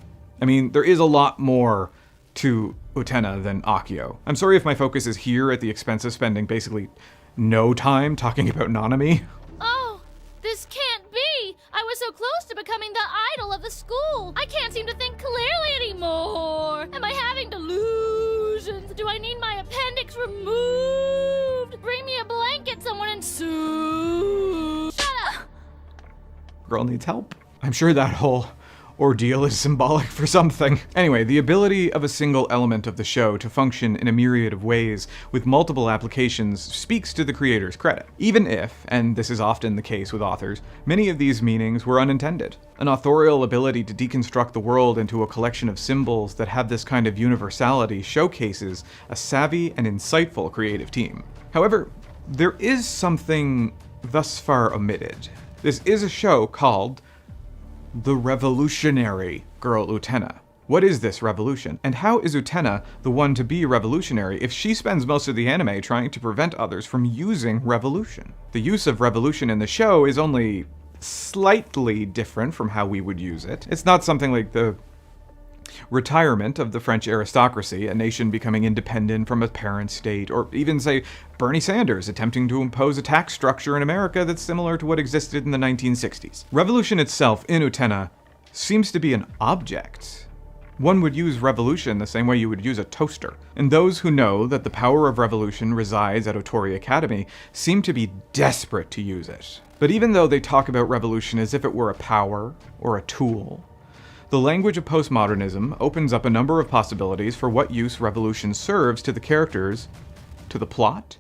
I mean, there is a lot more to Utena than Akio. I'm sorry if my focus is here at the expense of spending basically no time talking about Nanami. Oh, this can't be! I was so close to becoming the idol of the school! I can't seem to think clearly anymore! Am I having delusions? Do I need my appendix removed? Bring me a blanket, someone, and sue! Shut up! Girl needs help. I'm sure that whole ordeal is symbolic for something. Anyway, the ability of a single element of the show to function in a myriad of ways with multiple applications speaks to the creator's credit. Even if, and this is often the case with authors, many of these meanings were unintended. An authorial ability to deconstruct the world into a collection of symbols that have this kind of universality showcases a savvy and insightful creative team. However, there is something thus far omitted. This is a show called The Revolutionary Girl Utena. What is this revolution? And how is Utena the one to be revolutionary if she spends most of the anime trying to prevent others from using revolution? The use of revolution in the show is only slightly different from how we would use it. It's not something like the retirement of the French aristocracy, a nation becoming independent from a parent state, or even, say, Bernie Sanders attempting to impose a tax structure in America that's similar to what existed in the 1960s. Revolution itself in Utena seems to be an object, One would use revolution the same way you would use a toaster. And those who know that the power of revolution resides at Otori Academy seem to be desperate to use it. But even though they talk about revolution as if it were a power or a tool, the language of postmodernism opens up a number of possibilities for what use revolution serves to the characters, to the plot,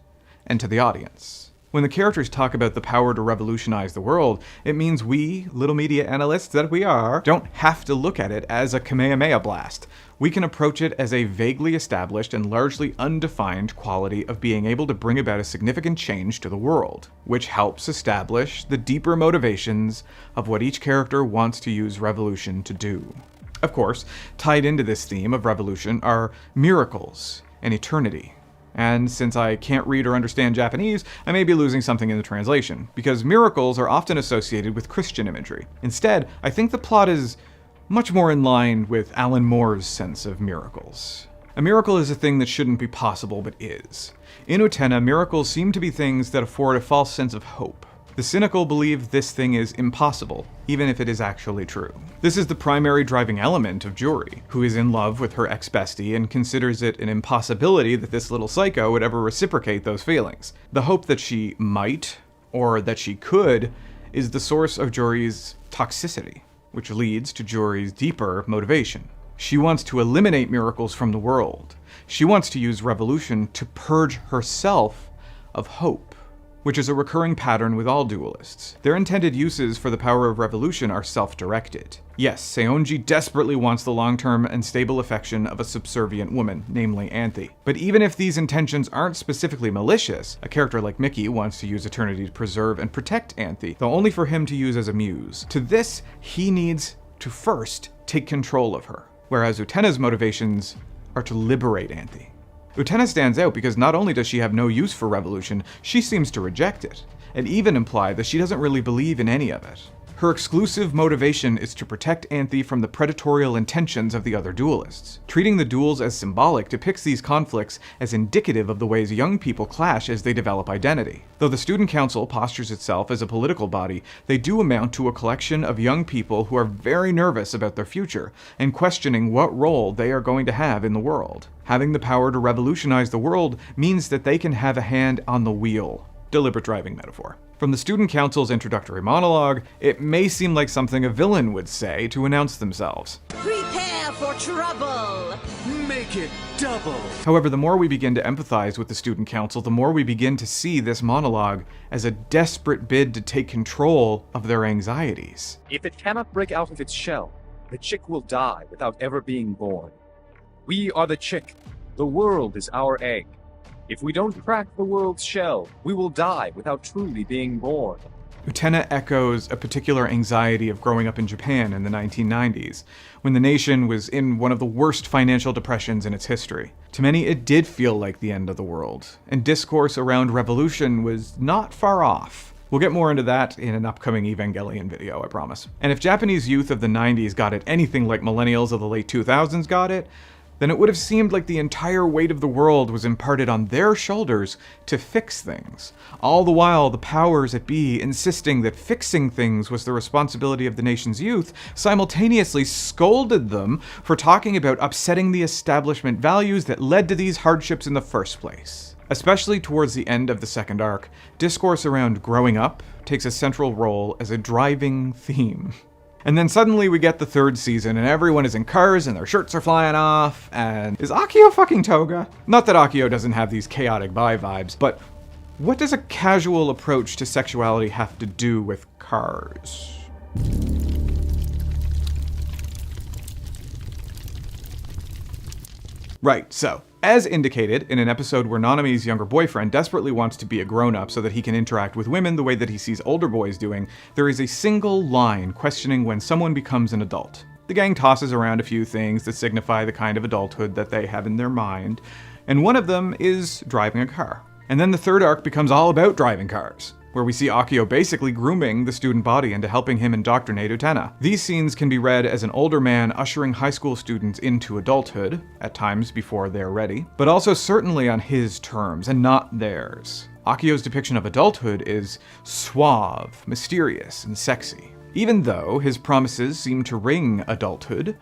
and to the audience. When the characters talk about the power to revolutionize the world, it means we, little media analysts that we are, don't have to look at it as a Kamehameha blast. We can approach it as a vaguely established and largely undefined quality of being able to bring about a significant change to the world, which helps establish the deeper motivations of what each character wants to use revolution to do. Of course, tied into this theme of revolution are miracles and eternity. And since I can't read or understand Japanese, I may be losing something in the translation, because miracles are often associated with Christian imagery. Instead, I think the plot is much more in line with Alan Moore's sense of miracles. A miracle is a thing that shouldn't be possible but is. In Utena, miracles seem to be things that afford a false sense of hope. The cynical believe this thing is impossible, even if it is actually true. This is the primary driving element of Juri, who is in love with her ex-bestie and considers it an impossibility that this little psycho would ever reciprocate those feelings. The hope that she might, or that she could, is the source of Juri's toxicity, which leads to Juri's deeper motivation. She wants to eliminate miracles from the world. She wants to use revolution to purge herself of hope, which is a recurring pattern with all duelists. Their intended uses for the power of revolution are self-directed. Yes, Seonji desperately wants the long-term and stable affection of a subservient woman, namely Anthy. But even if these intentions aren't specifically malicious, a character like Mickey wants to use eternity to preserve and protect Anthy, though only for him to use as a muse. To this, he needs to first take control of her, whereas Utena's motivations are to liberate Anthy. Utena stands out because not only does she have no use for revolution, she seems to reject it, and even imply that she doesn't really believe in any of it. Her exclusive motivation is to protect Anthy from the predatorial intentions of the other duelists. Treating the duels as symbolic depicts these conflicts as indicative of the ways young people clash as they develop identity. Though the Student Council postures itself as a political body, they do amount to a collection of young people who are very nervous about their future and questioning what role they are going to have in the world. Having the power to revolutionize the world means that they can have a hand on the wheel. Deliberate driving metaphor. From the Student Council's introductory monologue, it may seem like something a villain would say to announce themselves. Prepare for trouble! Make it double! However, the more we begin to empathize with the Student Council, the more we begin to see this monologue as a desperate bid to take control of their anxieties. If it cannot break out of its shell, the chick will die without ever being born. We are the chick. The world is our egg. If we don't crack the world's shell, we will die without truly being born. Utena echoes a particular anxiety of growing up in Japan in the 1990s, when the nation was in one of the worst financial depressions in its history. To many, it did feel like the end of the world, and discourse around revolution was not far off. We'll get more into that in an upcoming Evangelion video, I promise. And if Japanese youth of the 90s got it anything like millennials of the late 2000s got it, then it would have seemed like the entire weight of the world was imparted on their shoulders to fix things. All the while, the powers that be, insisting that fixing things was the responsibility of the nation's youth, simultaneously scolded them for talking about upsetting the establishment values that led to these hardships in the first place. Especially towards the end of the second arc, discourse around growing up takes a central role as a driving theme. And then suddenly we get the third season and everyone is in cars and their shirts are flying off, and is Akio fucking Toga? Not that Akio doesn't have these chaotic bi vibes, but what does a casual approach to sexuality have to do with cars? Right, so, as indicated in an episode where Nanami's younger boyfriend desperately wants to be a grown-up so that he can interact with women the way that he sees older boys doing, there is a single line questioning when someone becomes an adult. The gang tosses around a few things that signify the kind of adulthood that they have in their mind, and one of them is driving a car. And then the third arc becomes all about driving cars, where we see Akio basically grooming the student body into helping him indoctrinate Utena. These scenes can be read as an older man ushering high school students into adulthood, at times before they're ready, but also certainly on his terms and not theirs. Akio's depiction of adulthood is suave, mysterious, and sexy. Even though his promises seem to ring adulthood,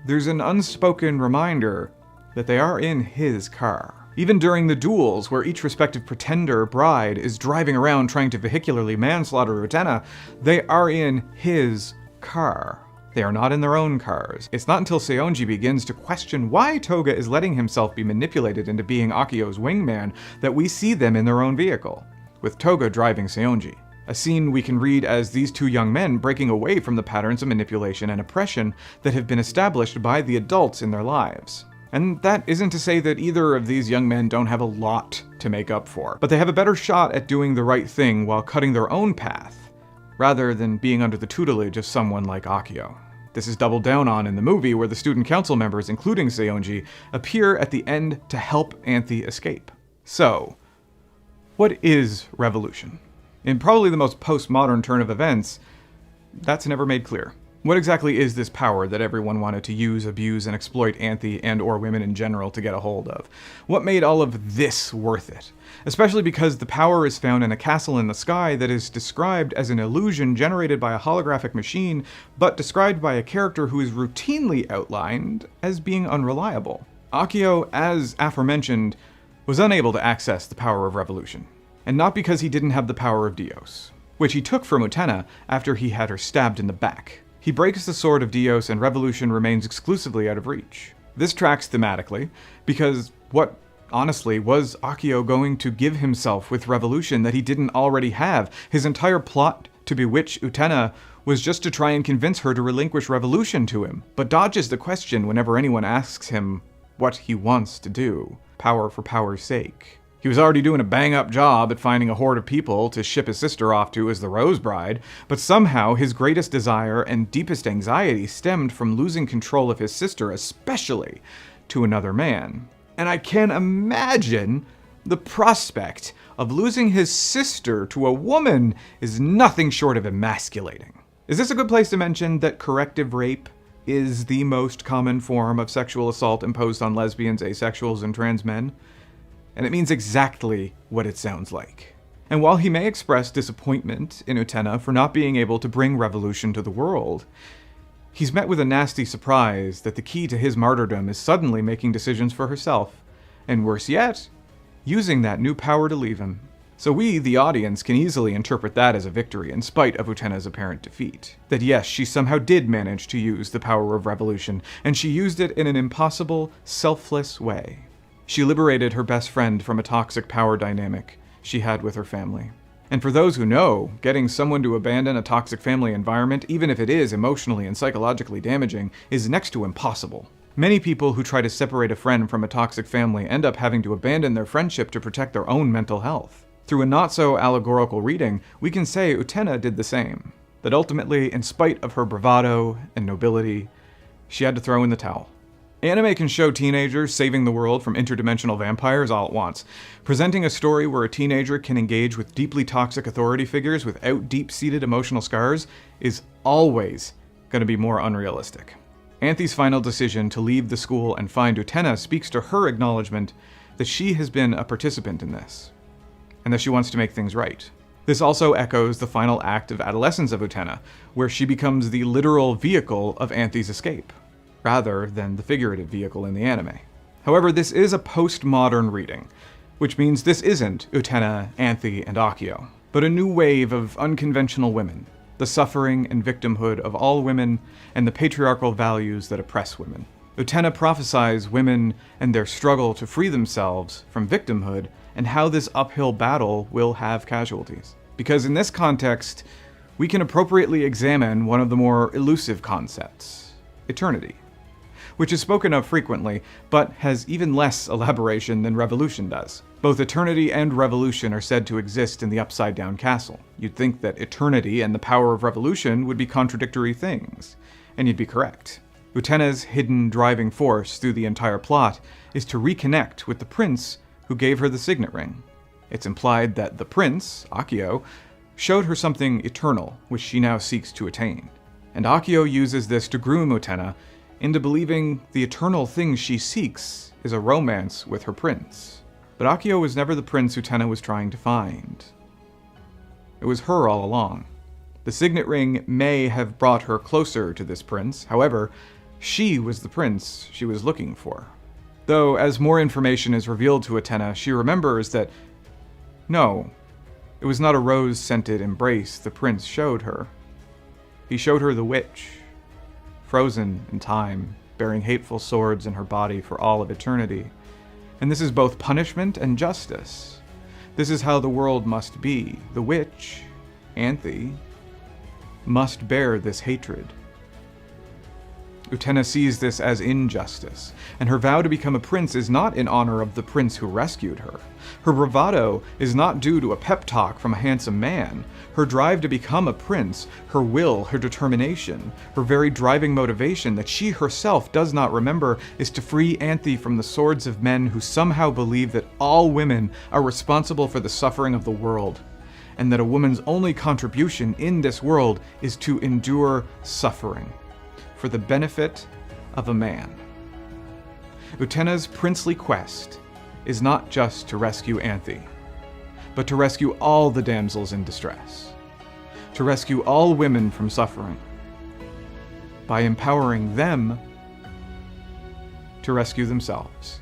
there's an unspoken reminder that they are in his car. Even during the duels, where each respective pretender bride is driving around trying to vehicularly manslaughter Utena, they are in his car. They are not in their own cars. It's not until Seonji begins to question why Toga is letting himself be manipulated into being Akio's wingman that we see them in their own vehicle, with Toga driving Seonji. A scene we can read as these two young men breaking away from the patterns of manipulation and oppression that have been established by the adults in their lives. And that isn't to say that either of these young men don't have a lot to make up for, but they have a better shot at doing the right thing while cutting their own path, rather than being under the tutelage of someone like Akio. This is doubled down on in the movie, where the student council members, including Seonji, appear at the end to help Anthy escape. So, what is revolution? In probably the most postmodern turn of events, that's never made clear. What exactly is this power that everyone wanted to use, abuse, and exploit Anthy and or women in general to get a hold of? What made all of this worth it? Especially because the power is found in a castle in the sky that is described as an illusion generated by a holographic machine, but described by a character who is routinely outlined as being unreliable. Akio, as aforementioned, was unable to access the power of revolution. And not because he didn't have the power of Dios, which he took from Utena after he had her stabbed in the back. He breaks the sword of Dios and revolution remains exclusively out of reach. This tracks thematically, because what, honestly, was Akio going to give himself with revolution that he didn't already have? His entire plot to bewitch Utena was just to try and convince her to relinquish revolution to him, but dodges the question whenever anyone asks him what he wants to do. Power for power's sake. He was already doing a bang-up job at finding a horde of people to ship his sister off to as the Rose Bride, but somehow his greatest desire and deepest anxiety stemmed from losing control of his sister, especially to another man. And I can imagine the prospect of losing his sister to a woman is nothing short of emasculating. Is this a good place to mention that corrective rape is the most common form of sexual assault imposed on lesbians, asexuals, and trans men? And it means exactly what it sounds like. And while he may express disappointment in Utena for not being able to bring revolution to the world, he's met with a nasty surprise that the key to his martyrdom is suddenly making decisions for herself, and worse yet, using that new power to leave him. So we, the audience, can easily interpret that as a victory in spite of Utena's apparent defeat. That yes, she somehow did manage to use the power of revolution, and she used it in an impossible, selfless way. She liberated her best friend from a toxic power dynamic she had with her family. And for those who know, getting someone to abandon a toxic family environment, even if it is emotionally and psychologically damaging, is next to impossible. Many people who try to separate a friend from a toxic family end up having to abandon their friendship to protect their own mental health. Through a not-so-allegorical reading, we can say Utena did the same. That ultimately, in spite of her bravado and nobility, she had to throw in the towel. Anime can show teenagers saving the world from interdimensional vampires all at once. Presenting a story where a teenager can engage with deeply toxic authority figures without deep-seated emotional scars is always going to be more unrealistic. Anthy's final decision to leave the school and find Utena speaks to her acknowledgement that she has been a participant in this, and that she wants to make things right. This also echoes the final act of Adolescence of Utena, where she becomes the literal vehicle of Anthy's escape, rather than the figurative vehicle in the anime. However, this is a postmodern reading, which means this isn't Utena, Anthy, and Akio, but a new wave of unconventional women, the suffering and victimhood of all women, and the patriarchal values that oppress women. Utena prophesies women and their struggle to free themselves from victimhood, and how this uphill battle will have casualties. Because in this context, we can appropriately examine one of the more elusive concepts, eternity, which is spoken of frequently, but has even less elaboration than revolution does. Both eternity and revolution are said to exist in the Upside-Down Castle. You'd think that eternity and the power of revolution would be contradictory things, and you'd be correct. Utena's hidden driving force through the entire plot is to reconnect with the prince who gave her the signet ring. It's implied that the prince, Akio, showed her something eternal, which she now seeks to attain. And Akio uses this to groom Utena into believing the eternal thing she seeks is a romance with her prince. But Akio was never the prince Utena was trying to find. It was her all along. The signet ring may have brought her closer to this prince, however, She was the prince she was looking for. Though, as more information is revealed to Utena, she remembers that, no, it was not a rose-scented embrace the prince showed her. He showed her the witch, frozen in time, bearing hateful swords in her body for all of eternity. And this is both punishment and justice. This is how the world must be. The witch, Anthe, must bear this hatred. Utena sees this as injustice, and her vow to become a prince is not in honor of the prince who rescued her. Her bravado is not due to a pep talk from a handsome man. Her drive to become a prince, her will, her determination, her very driving motivation that she herself does not remember is to free Anthe from the swords of men who somehow believe that all women are responsible for the suffering of the world, and that a woman's only contribution in this world is to endure suffering for the benefit of a man. Utena's princely quest is not just to rescue Anthe, but to rescue all the damsels in distress, to rescue all women from suffering, by empowering them to rescue themselves.